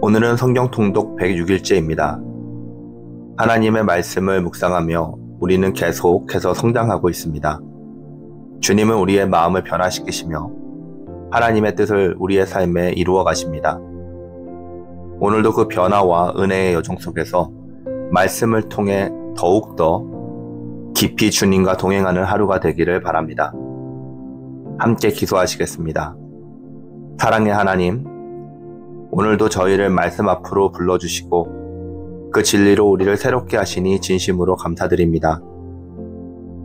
오늘은 성경 통독 106일째입니다. 하나님의 말씀을 묵상하며 우리는 계속해서 성장하고 있습니다. 주님은 우리의 마음을 변화시키시며 하나님의 뜻을 우리의 삶에 이루어 가십니다. 오늘도 그 변화와 은혜의 여정 속에서 말씀을 통해 더욱더 깊이 주님과 동행하는 하루가 되기를 바랍니다. 함께 기도하시겠습니다. 사랑의 하나님, 오늘도 저희를 말씀 앞으로 불러주시고 그 진리로 우리를 새롭게 하시니 진심으로 감사드립니다.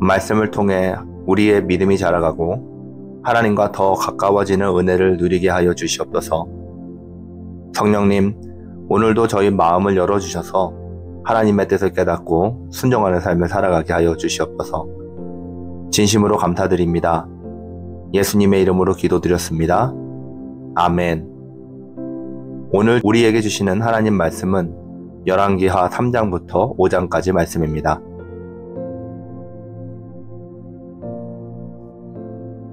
말씀을 통해 우리의 믿음이 자라가고 하나님과 더 가까워지는 은혜를 누리게 하여 주시옵소서. 성령님, 오늘도 저희 마음을 열어주셔서 하나님의 뜻을 깨닫고 순종하는 삶을 살아가게 하여 주시옵소서. 진심으로 감사드립니다. 예수님의 이름으로 기도드렸습니다. 아멘. 오늘 우리에게 주시는 하나님 말씀은 열왕기하 3장부터 5장까지 말씀입니다.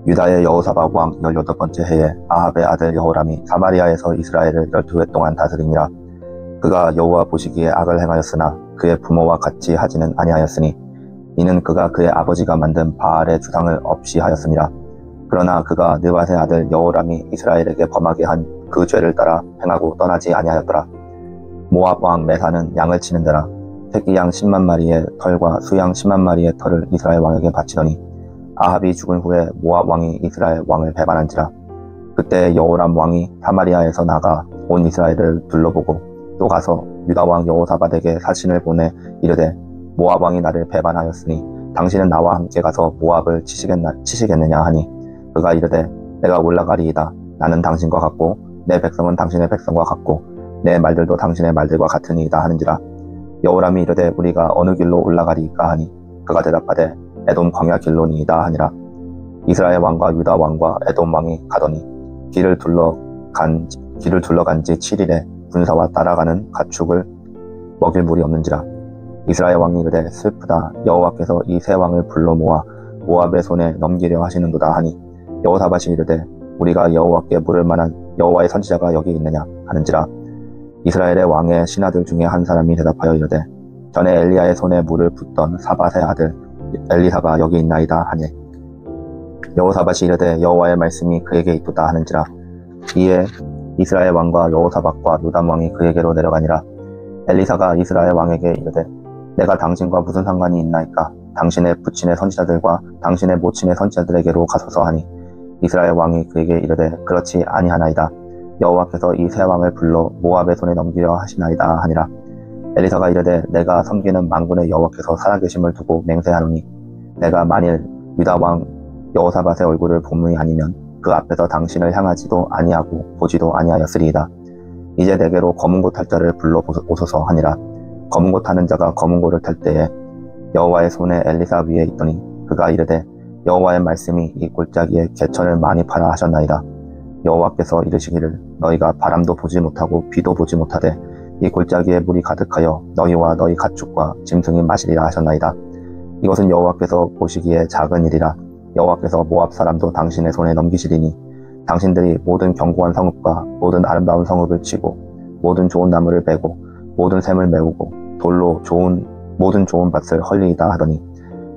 유다의 여호사밧 왕 18번째 해에 아합의 아들 여호람이 사마리아에서 이스라엘을 12해 동안 다스리니라. 그가 여호와 보시기에 악을 행하였으나 그의 부모와 같이 하지는 아니하였으니 이는 그가 그의 아버지가 만든 바알의 주상을 없이 하였습니다. 그러나 그가 느밧의 아들 여호람이 이스라엘에게 범하게 한 그 죄를 따라 행하고 떠나지 아니하였더라. 모압 왕 메사는 양을 치는 데라 새끼 양 10만 마리의 털과 수양 10만 마리의 털을 이스라엘 왕에게 바치더니 아합이 죽은 후에 모압 왕이 이스라엘 왕을 배반한지라. 그때 여호람 왕이 사마리아에서 나가 온 이스라엘을 둘러보고 또 가서 유다 왕 여호사밧에게 사신을 보내 이르되 모압 왕이 나를 배반하였으니 당신은 나와 함께 가서 모압을 치시겠느냐 하니 그가 이르되 내가 올라가리이다. 나는 당신과 같고 내 백성은 당신의 백성과 같고 내 말들도 당신의 말들과 같으니이다 하는지라. 여호람이 이르되 우리가 어느 길로 올라가리이까 하니 그가 대답하되 에돔 광야 길로니이다 하니라. 이스라엘 왕과 유다 왕과 에돔 왕이 가더니 길을 둘러간 지 7일에 군사와 따라가는 가축을 먹일 물이 없는지라. 이스라엘 왕이 이르되 슬프다. 여호와께서 이 세 왕을 불러 모아 모압의 손에 넘기려 하시는도다 하니 여호사밧이 이르되 우리가 여호와께 물을 만한 여호와의 선지자가 여기 있느냐 하는지라. 이스라엘의 왕의 신하들 중에 한 사람이 대답하여 이르되 전에 엘리야의 손에 물을 붓던 사밧의 아들 엘리사가 여기 있나이다 하니 여호사밧이 이르되 여호와의 말씀이 그에게 있도다 하는지라. 이에 이스라엘 왕과 여호사밧과 요담 왕이 그에게로 내려가니라. 엘리사가 이스라엘 왕에게 이르되 내가 당신과 무슨 상관이 있나이까? 당신의 부친의 선지자들과 당신의 모친의 선지자들에게로 가소서 하니 이스라엘 왕이 그에게 이르되 그렇지 아니하나이다. 여호와께서 이 세 왕을 불러 모압의 손에 넘기려 하시나이다 하니라. 엘리사가 이르되 내가 섬기는 만군의 여호와께서 살아계심을 두고 맹세하노니 내가 만일 유다 왕 여호사밧의 얼굴을 봄이 아니면 그 앞에서 당신을 향하지도 아니하고 보지도 아니하였으리이다. 이제 내게로 검은고 탈 자를 불러 오소서 하니라. 검은고 타는 자가 검은고를 탈 때에 여호와의 손에 엘리사 위에 있더니 그가 이르되 여호와의 말씀이 이 골짜기에 개천을 많이 파라 하셨나이다. 여호와께서 이르시기를 너희가 바람도 보지 못하고 비도 보지 못하되 이 골짜기에 물이 가득하여 너희와 너희 가축과 짐승이 마시리라 하셨나이다. 이것은 여호와께서 보시기에 작은 일이라. 여호와께서 모압 사람도 당신의 손에 넘기시리니 당신들이 모든 견고한 성읍과 모든 아름다운 성읍을 치고 모든 좋은 나무를 베고 모든 샘을 메우고 돌로 모든 좋은 밭을 헐리이다 하더니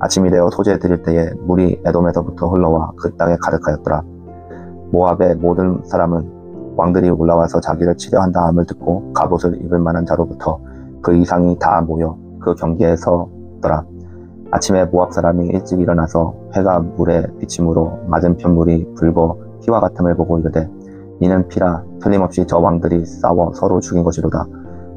아침이 되어 소재 드릴 때에 물이 에돔에서부터 흘러와 그 땅에 가득하였더라. 모압의 모든 사람은 왕들이 올라와서 자기를 치려 한다함을 듣고 갑옷을 입을 만한 자로부터 그 이상이 다 모여 그 경계에 서더라. 아침에 모압 사람이 일찍 일어나서 해가 물에 비침으로 맞은편 물이 붉어 피와 같음을 보고 이르되 이는 피라. 틀림없이 저 왕들이 싸워 서로 죽인 것이로다.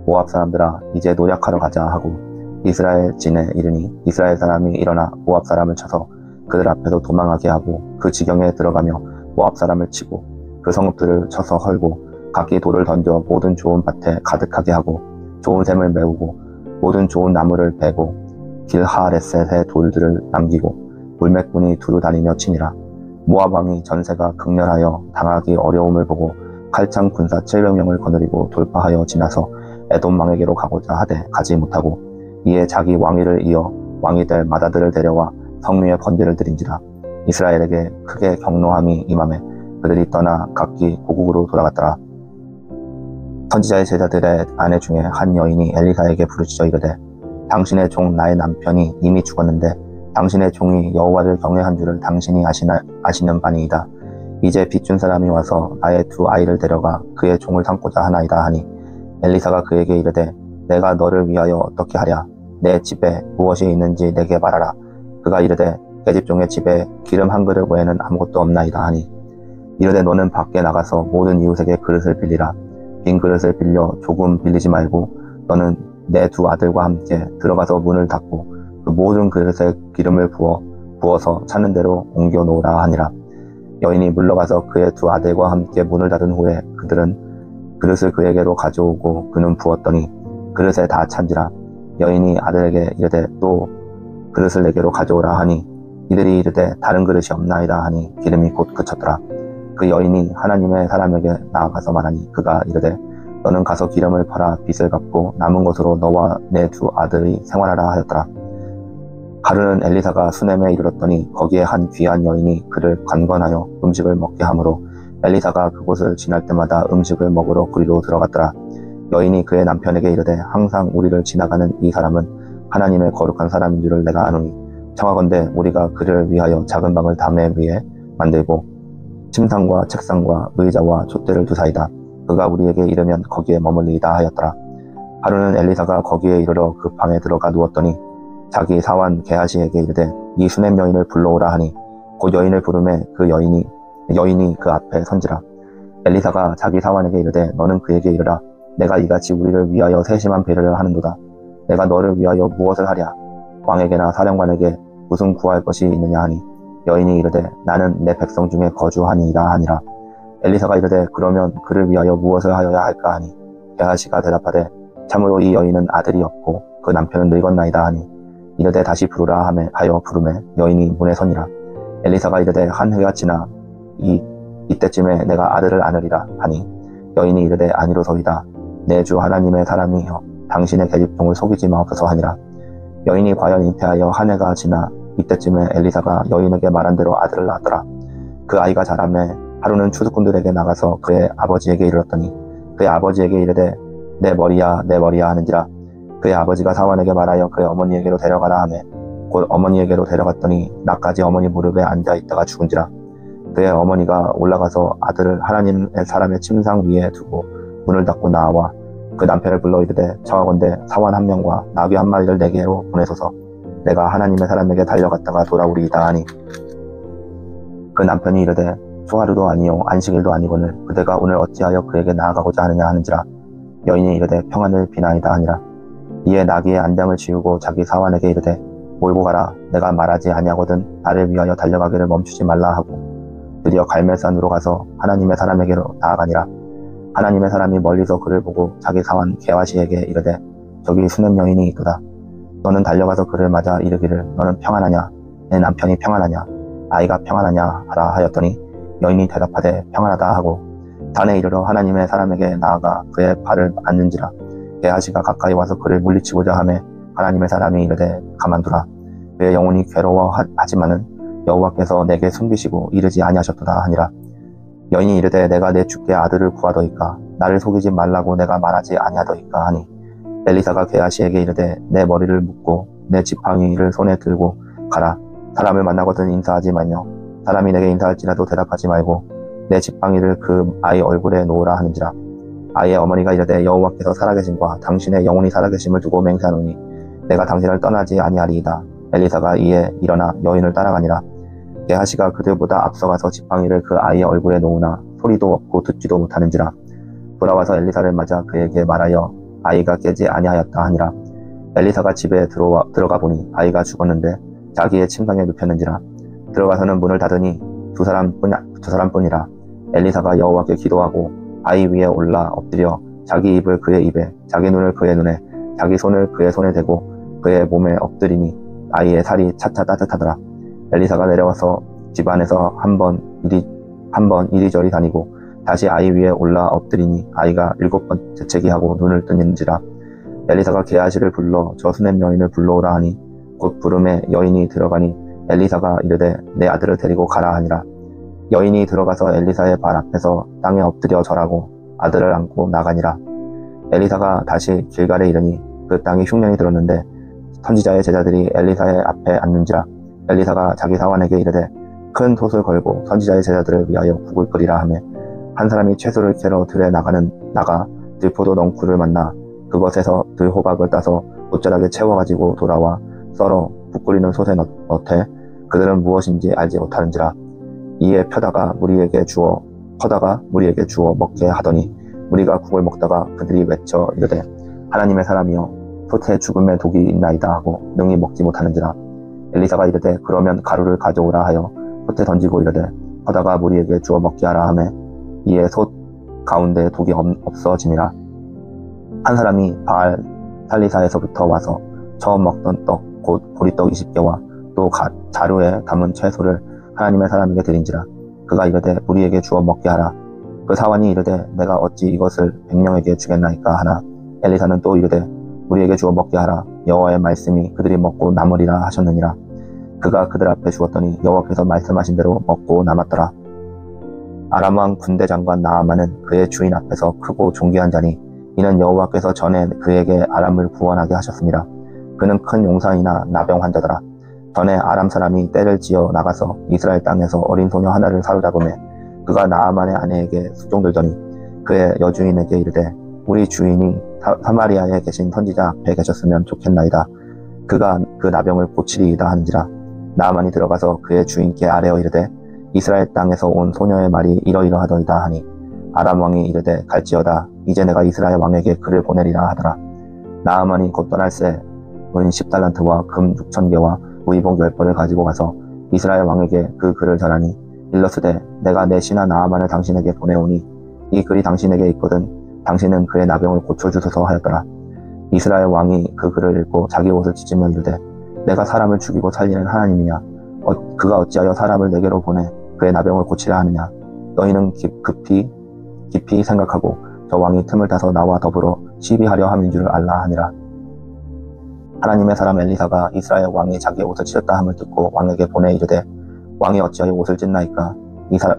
모압 사람들아 이제 노력하러 가자 하고 이스라엘 진에 이르니 이스라엘 사람이 일어나 모압 사람을 쳐서 그들 앞에서 도망하게 하고 그 지경에 들어가며 모압 사람을 치고 그 성읍들을 쳐서 헐고 각기 돌을 던져 모든 좋은 밭에 가득하게 하고 좋은 샘을 메우고 모든 좋은 나무를 베고 길하레셋의 돌들을 남기고 물맥군이 두루 다니며 치니라. 모압 왕이 전세가 극렬하여 당하기 어려움을 보고 칼창 군사 700명을 거느리고 돌파하여 지나서 에돔 왕에게로 가고자 하되 가지 못하고 이에 자기 왕위를 이어 왕이 될 마다들을 데려와 성 위에 번제를 드린지라. 이스라엘에게 크게 경노함이 임하매 그들이 떠나 각기 고국으로 돌아갔더라. 선지자의 제자들의 아내 중에 한 여인이 엘리사에게 부르짖어 이르되 당신의 종 나의 남편이 이미 죽었는데 당신의 종이 여호와를 경외한 줄을 당신이 아시는 바니이다. 이제 빚준 사람이 와서 나의 두 아이를 데려가 그의 종을 삼고자 하나이다 하니 엘리사가 그에게 이르되 내가 너를 위하여 어떻게 하랴. 내 집에 무엇이 있는지 내게 말하라. 그가 이르되 계집종의 집에 기름 한 그릇 외에는 아무것도 없나이다 하니 이르되 너는 밖에 나가서 모든 이웃에게 그릇을 빌리라. 빈 그릇을 빌려 조금 빌리지 말고 너는 내 두 아들과 함께 들어가서 문을 닫고 그 모든 그릇에 기름을 부어서 찾는 대로 옮겨 놓으라 하니라. 여인이 물러가서 그의 두 아들과 함께 문을 닫은 후에 그들은 그릇을 그에게로 가져오고 그는 부었더니 그릇에 다 찬지라. 여인이 아들에게 이르되 또 그릇을 내게로 가져오라 하니 이들이 이르되 다른 그릇이 없나이다 하니 기름이 곧 그쳤더라. 그 여인이 하나님의 사람에게 나아가서 말하니 그가 이르되 너는 가서 기름을 팔아 빚을 갚고 남은 것으로 너와 내 두 아들이 생활하라 하였더라. 하루는 엘리사가 수넴에 이르렀더니 거기에 한 귀한 여인이 그를 관건하여 음식을 먹게 하므로 엘리사가 그곳을 지날 때마다 음식을 먹으러 그리로 들어갔더라. 여인이 그의 남편에게 이르되 항상 우리를 지나가는 이 사람은 하나님의 거룩한 사람인 줄을 내가 아노니 청하건대 우리가 그를 위하여 작은 방을 담에 위에 만들고 침상과 책상과 의자와 촛대를 두사이다. 그가 우리에게 이르면 거기에 머물리이다 하였더라. 하루는 엘리사가 거기에 이르러 그 방에 들어가 누웠더니 자기 사환 게하시에게 이르되 이 수넴 여인을 불러오라 하니 곧 여인을 부르매 그 여인이 그 앞에 선지라. 엘리사가 자기 사환에게 이르되 너는 그에게 이르라. 내가 이같이 우리를 위하여 세심한 배려를 하는도다. 내가 너를 위하여 무엇을 하랴. 왕에게나 사령관에게 무슨 구할 것이 있느냐 하니 여인이 이르되 나는 내 백성 중에 거주하니이다 하니라. 엘리사가 이르되 그러면 그를 위하여 무엇을 하여야 할까 하니 게하시가 대답하되 참으로 이 여인은 아들이 없고 그 남편은 늙었나이다 하니 이르되 다시 부르라 하여 부르매 여인이 문에 서니라. 엘리사가 이르되 한 해가 지나 이때쯤에 내가 아들을 안으리라 하니 여인이 이르되 아니로소이다. 내 주 하나님의 사람이여 당신의 계집종을 속이지 마옵소서 하니라. 여인이 과연 잉태하여 한 해가 지나 이때쯤에 엘리사가 여인에게 말한 대로 아들을 낳았더라. 그 아이가 자라매 하루는 추수꾼들에게 나가서 그의 아버지에게 이르렀더니 그의 아버지에게 이르되 내 머리야 내 머리야 하는지라. 그의 아버지가 사환에게 말하여 그의 어머니에게로 데려가라 하매 곧 어머니에게로 데려갔더니 낮까지 어머니 무릎에 앉아있다가 죽은지라. 그의 어머니가 올라가서 아들을 하나님의 사람의 침상 위에 두고 문을 닫고 나와 그 남편을 불러 이르되 청하건대 사환 한 명과 나귀 한 마리를 내게로 보내소서. 내가 하나님의 사람에게 달려갔다가 돌아오리이다 하니 그 남편이 이르되 초하루도 아니요 안식일도 아니거늘 그대가 오늘 어찌하여 그에게 나아가고자 하느냐 하는지라. 여인이 이르되 평안을 비나이다 하니라. 이에 나귀의 안장을 지우고 자기 사환에게 이르되 몰고 가라. 내가 말하지 아니하거든 나를 위하여 달려가기를 멈추지 말라 하고 드디어 갈멜산으로 가서 하나님의 사람에게로 나아가니라. 하나님의 사람이 멀리서 그를 보고 자기 사환 게하시에게 이르되 저기 수넴 여인이 있도다. 너는 달려가서 그를 맞아 이르기를 너는 평안하냐 내 남편이 평안하냐 아이가 평안하냐 하라 하였더니 여인이 대답하되 평안하다 하고 산에 이르러 하나님의 사람에게 나아가 그의 발을 앉는지라. 게하시가 가까이 와서 그를 물리치고자 하매 하나님의 사람이 이르되 가만두라. 그의 영혼이 괴로워하지만은 여호와께서 내게 숨기시고 이르지 아니하셨도다 하니라. 여인이 이르되 내가 내 주께 아들을 구하더이까 나를 속이지 말라고 내가 말하지 아니하더이까 하니 엘리사가 게하시에게 이르되 내 머리를 묶고 내 지팡이를 손에 들고 가라. 사람을 만나거든 인사하지 말며 사람이 내게 인사할지라도 대답하지 말고 내 지팡이를 그 아이 얼굴에 놓으라 하는지라. 아이의 어머니가 이르되 여호와께서 살아계심과 당신의 영혼이 살아계심을 두고 맹세하노니 내가 당신을 떠나지 아니하리이다. 엘리사가 이에 일어나 여인을 따라가니라. 게하시가 그들보다 앞서가서 지팡이를 그 아이의 얼굴에 놓으나 소리도 없고 듣지도 못하는지라. 돌아와서 엘리사를 맞아 그에게 말하여 아이가 깨지 아니하였다 하니라. 엘리사가 집에 들어가 보니 아이가 죽었는데 자기의 침상에 눕혔는지라. 들어가서는 문을 닫으니 두 사람뿐이라. 엘리사가 여호와께 기도하고 아이 위에 올라 엎드려 자기 입을 그의 입에 자기 눈을 그의 눈에 자기 손을 그의 손에 대고 그의 몸에 엎드리니 아이의 살이 차차 따뜻하더라. 엘리사가 내려와서 집 안에서 한 번 이리저리 다니고 다시 아이 위에 올라 엎드리니 아이가 7번 재채기하고 눈을 뜨는지라. 엘리사가 게하시를 불러 저 수넴 여인을 불러오라 하니 곧 부름에 여인이 들어가니 엘리사가 이르되 내 아들을 데리고 가라 하니라. 여인이 들어가서 엘리사의 발 앞에서 땅에 엎드려 절하고 아들을 안고 나가니라. 엘리사가 다시 길갈에 이르니 그 땅이 흉년이 들었는데 선지자의 제자들이 엘리사의 앞에 앉는지라. 엘리사가 자기 사환에게 이르되 큰 솥을 걸고 선지자의 제자들을 위하여 국을 끓이라 하며 한 사람이 채소를 캐러 들에 나가 들포도 넝쿨을 만나 그것에서 들호박을 따서 옷자락에 채워가지고 돌아와 썰어 국 끓이는 솥에 넣되 그들은 무엇인지 알지 못하는지라. 이에 퍼다가 무리에게 주어 먹게 하더니 무리가 국을 먹다가 그들이 외쳐 이르되 하나님의 사람이여 솥에 죽음의 독이 있나이다 하고 능히 먹지 못하는지라. 엘리사가 이르되 그러면 가루를 가져오라 하여 솥에 던지고 이르되 퍼다가 무리에게 주어 먹게 하라 하매 이에 솥 가운데 독이 없어지니라. 한 사람이 바알 살리사에서부터 와서 처음 먹던 떡 곧 보리떡 20개와 또 자루에 담은 채소를 하나님의 사람에게 드린지라. 그가 이르되 무리에게 주어 먹게 하라. 그 사환이 이르되 내가 어찌 이것을 100명에게 주겠나이까 하나 엘리사는 또 이르되 무리에게 주어 먹게 하라. 여호와의 말씀이 그들이 먹고 남으리라 하셨느니라. 그가 그들 앞에 주었더니 여호와께서 말씀하신 대로 먹고 남았더라. 아람 왕 군대 장관 나아만은 그의 주인 앞에서 크고 존귀한 자니 이는 여호와께서 전에 그에게 아람을 구원하게 하셨습니다. 그는 큰 용사이나 나병 환자더라. 전에 아람 사람이 떼를 지어 나가서 이스라엘 땅에서 어린 소녀 하나를 사로잡으며 그가 나아만의 아내에게 수종들더니 그의 여주인에게 이르되 우리 주인이 사마리아에 계신 선지자 앞에 계셨으면 좋겠나이다. 그가 그 나병을 고치리이다 하는지라. 나아만이 들어가서 그의 주인께 아뢰어 이르되 이스라엘 땅에서 온 소녀의 말이 이러이러하더이다 하니 아람 왕이 이르되 갈지어다. 이제 내가 이스라엘 왕에게 글을 보내리라 하더라. 나아만이 곧 떠날새 은 10달란트와 금 6,000개와 의복 10벌을 가지고 가서 이스라엘 왕에게 그 글을 전하니 일러스되 내가 내 신하 나아만을 당신에게 보내오니 이 글이 당신에게 있거든 당신은 그의 나병을 고쳐주소서 하였더라. 이스라엘 왕이 그 글을 읽고 자기 옷을 찢으며 이르되 내가 사람을 죽이고 살리는 하나님이냐 그가 어찌하여 사람을 내게로 보내 그의 나병을 고치려 하느냐. 너희는 깊이 생각하고 저 왕이 틈을 타서 나와 더불어 시비하려 함인 줄을 알라 하니라. 하나님의 사람 엘리사가 이스라엘 왕이 자기 옷을 찢었다 함을 듣고 왕에게 보내 이르되 왕이 어찌하여 옷을 찢나이까.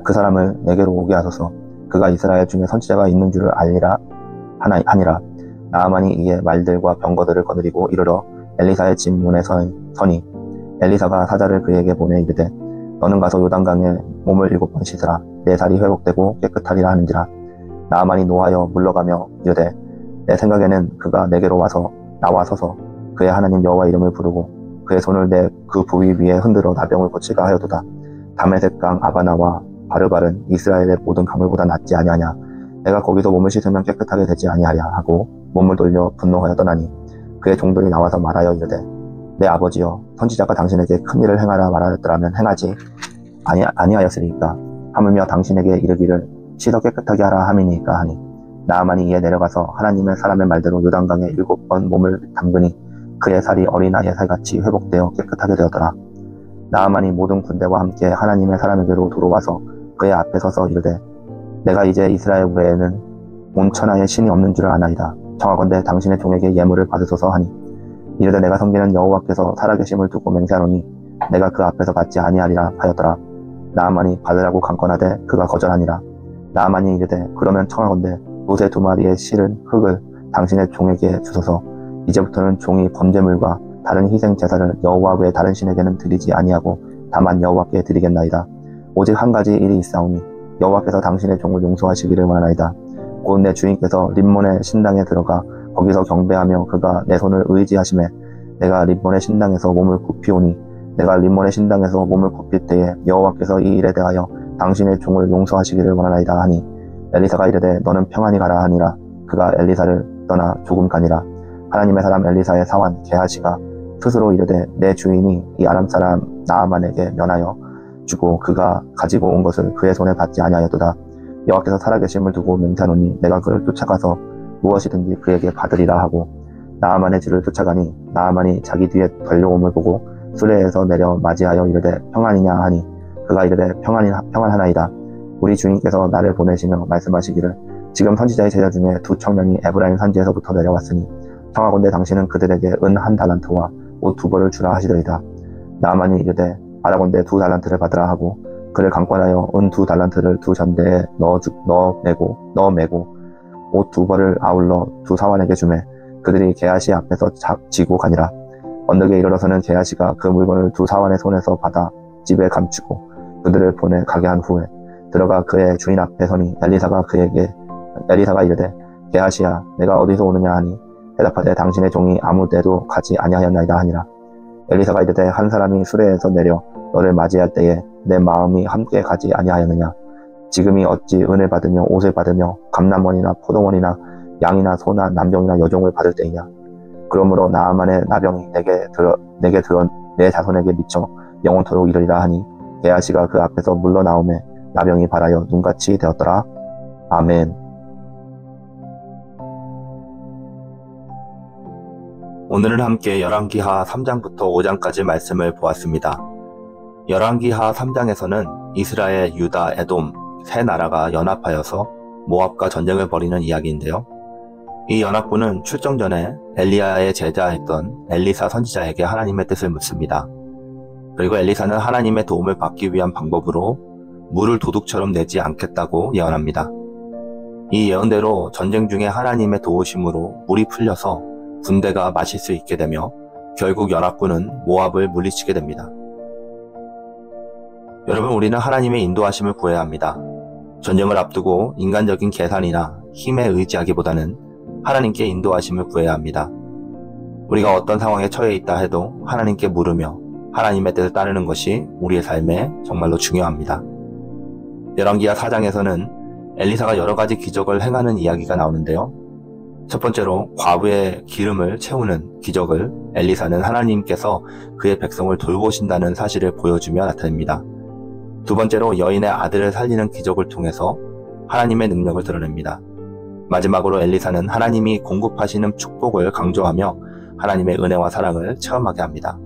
그 사람을 내게로 오게 하소서. 그가 이스라엘 중에 선지자가 있는 줄을 알리라 하니라. 나아만이 이에 말들과 병거들을 거느리고 이르러 엘리사의 집 문에 서니 엘리사가 사자를 그에게 보내 이르되 너는 가서 요단강에 몸을 7번 씻으라. 내 살이 회복되고 깨끗하리라 하는지라. 나아만이 노하여 물러가며 이르되 내 생각에는 그가 내게로 나와 서서 그의 하나님 여호와 이름을 부르고 그의 손을 내 그 부위 위에 흔들어 나병을 고치가 하여도다. 다메섹 강 아바나와 바르발은 이스라엘의 모든 강물보다 낫지 아니하냐. 내가 거기서 몸을 씻으면 깨끗하게 되지 아니하랴 하고 몸을 돌려 분노하여 떠나니 그의 종들이 나와서 말하여 이르되 내 아버지여 선지자가 당신에게 큰 일을 행하라 말하였더라면 행하지 아니하였으리까. 하물며 당신에게 이르기를 씻어 깨끗하게 하라 함이니까 하니 나아만이 이에 내려가서 하나님의 사람의 말대로 요단강에 7번 몸을 담그니 그의 살이 어린아이의 살같이 회복되어 깨끗하게 되었더라. 나아만이 모든 군대와 함께 하나님의 사람에게로 들어와서 그의 앞에 서서 이르되 내가 이제 이스라엘 외에는 온 천하에 신이 없는 줄을 아나이다. 청하건대 당신의 종에게 예물을 받으소서 하니 이르되 내가 섬기는 여호와께서 살아계심을 두고 맹세하노니 내가 그 앞에서 받지 아니하리라 하였더라. 나아만이 받으라고 강권하되 그가 거절하니라. 나아만이 이르되 그러면 청하건대 롯의 2마리의 실은 흙을 당신의 종에게 주소서. 이제부터는 종이 번제물과 다른 희생 제사를 여호와 외 다른 신에게는 드리지 아니하고 다만 여호와께 드리겠나이다. 오직 한 가지 일이 있사오니 여호와께서 당신의 종을 용서하시기를 원하나이다. 곧 내 주인께서 림몬의 신당에 들어가 거기서 경배하며 그가 내 손을 의지하심에 내가 림몬의 신당에서 몸을 굽히오니 내가 림몬의 신당에서 몸을 굽힐 때에 여호와께서 이 일에 대하여 당신의 종을 용서하시기를 원하나이다 하니 엘리사가 이르되 너는 평안히 가라 하니라. 그가 엘리사를 떠나 조금 가니라. 하나님의 사람 엘리사의 사환 게하시가 스스로 이르되 내 주인이 이 아람 사람 나아만에게 면하여 주고 그가 가지고 온 것을 그의 손에 받지 아니하였도다. 여호와께서 살아계심을 두고 맹세하노니 내가 그를 쫓아가서 무엇이든지 그에게 받으리라 하고 나아만의 집을 쫓아가니 나아만이 자기 뒤에 달려옴을 보고 수레에서 내려 맞이하여 이르되 평안이냐 하니 그가 이르되 평안하나이다. 우리 주인께서 나를 보내시며 말씀하시기를 지금 선지자의 제자 중에 2 청년이 에브라임 산지에서부터 내려왔으니 청하건대 당신은 그들에게 은 1달란트와 옷 2벌을 주라 하시더이다. 나아만이 이르되 바라건대 2달란트를 받으라 하고 그를 강권하여 은 2달란트를 2 전대에 넣어 매고 옷 2벌을 아울러 두 사환에게 주매 그들이 게하시 앞에서 지고 가니라. 언덕에 이르러서는 게하시가 그 물건을 두 사환의 손에서 받아 집에 감추고 그들을 보내 가게 한 후에 들어가 그의 주인 앞에 서니 엘리사가 이르되 게하시야 내가 어디서 오느냐 하니 대답하되 당신의 종이 아무 데도 가지 아니하였나이다 하니라. 엘리사가 이르되 한 사람이 수레에서 내려 너를 맞이할 때에 내 마음이 함께 가지 아니하였느냐. 지금이 어찌 은을 받으며 옷을 받으며 감람원이나 포도원이나 양이나 소나 남종이나 여종을 받을 때이냐. 그러므로 나아만의 나병이 내게 들어 내 자손에게 미쳐 영원토록 이르리라 하니 게하시가 그 앞에서 물러나오매 나병이 발하여 눈같이 되었더라. 아멘. 오늘은 함께 열왕기하 3장부터 5장까지 말씀을 보았습니다. 열왕기하 3장에서는 이스라엘, 유다, 에돔 세 나라가 연합하여서 모압과 전쟁을 벌이는 이야기인데요. 이 연합군은 출정 전에 엘리야의 제자였던 엘리사 선지자에게 하나님의 뜻을 묻습니다. 그리고 엘리사는 하나님의 도움을 받기 위한 방법으로 물을 도둑처럼 내지 않겠다고 예언합니다. 이 예언대로 전쟁 중에 하나님의 도우심으로 물이 풀려서 군대가 마실 수 있게 되며 결국 연합군은 모압을 물리치게 됩니다. 여러분, 우리는 하나님의 인도하심을 구해야 합니다. 전쟁을 앞두고 인간적인 계산이나 힘에 의지하기보다는 하나님께 인도하심을 구해야 합니다. 우리가 어떤 상황에 처해 있다 해도 하나님께 물으며 하나님의 뜻을 따르는 것이 우리의 삶에 정말로 중요합니다. 열왕기하 4장에서는 엘리사가 여러 가지 기적을 행하는 이야기가 나오는데요. 첫 번째로 과부의 기름을 채우는 기적을 엘리사는 하나님께서 그의 백성을 돌보신다는 사실을 보여주며 나타냅니다. 두 번째로 여인의 아들을 살리는 기적을 통해서 하나님의 능력을 드러냅니다. 마지막으로 엘리사는 하나님이 공급하시는 축복을 강조하며 하나님의 은혜와 사랑을 체험하게 합니다.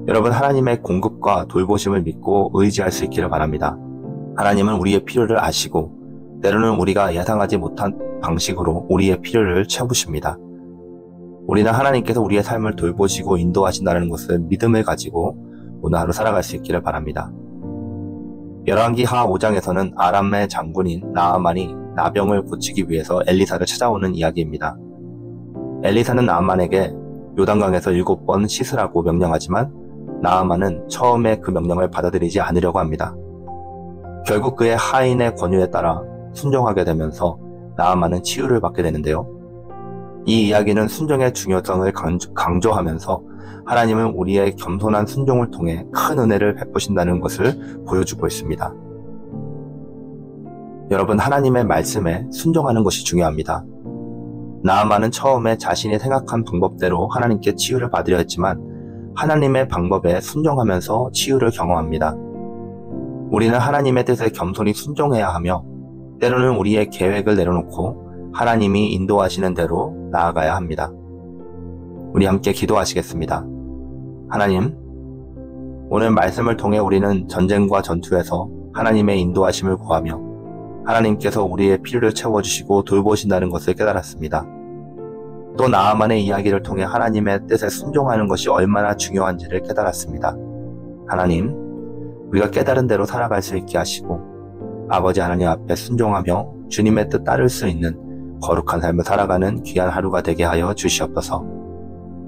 여러분, 하나님의 공급과 돌보심을 믿고 의지할 수 있기를 바랍니다. 하나님은 우리의 필요를 아시고 때로는 우리가 예상하지 못한 방식으로 우리의 필요를 채우십니다. 우리는 하나님께서 우리의 삶을 돌보시고 인도하신다는 것을 믿음을 가지고 오늘 하루 살아갈 수 있기를 바랍니다. 열왕기하 5장에서는 아람의 장군인 나아만이 나병을 고치기 위해서 엘리사를 찾아오는 이야기입니다. 엘리사는 나아만에게 요단강에서 7번 씻으라고 명령하지만 나아만은 처음에 그 명령을 받아들이지 않으려고 합니다. 결국 그의 하인의 권유에 따라 순종하게 되면서 나아만은 치유를 받게 되는데요. 이 이야기는 순종의 중요성을 강조하면서 하나님은 우리의 겸손한 순종을 통해 큰 은혜를 베푸신다는 것을 보여주고 있습니다. 여러분, 하나님의 말씀에 순종하는 것이 중요합니다. 나아만은 처음에 자신이 생각한 방법대로 하나님께 치유를 받으려 했지만 하나님의 방법에 순종하면서 치유를 경험합니다. 우리는 하나님의 뜻에 겸손히 순종해야 하며 때로는 우리의 계획을 내려놓고 하나님이 인도하시는 대로 나아가야 합니다. 우리 함께 기도하시겠습니다. 하나님, 오늘 말씀을 통해 우리는 전쟁과 전투에서 하나님의 인도하심을 구하며 하나님께서 우리의 필요를 채워주시고 돌보신다는 것을 깨달았습니다. 또 나아만의 이야기를 통해 하나님의 뜻에 순종하는 것이 얼마나 중요한지를 깨달았습니다. 하나님, 우리가 깨달은 대로 살아갈 수 있게 하시고 아버지 하나님 앞에 순종하며 주님의 뜻 따를 수 있는 거룩한 삶을 살아가는 귀한 하루가 되게 하여 주시옵소서.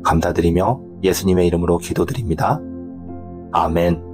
감사드리며 예수님의 이름으로 기도드립니다. 아멘.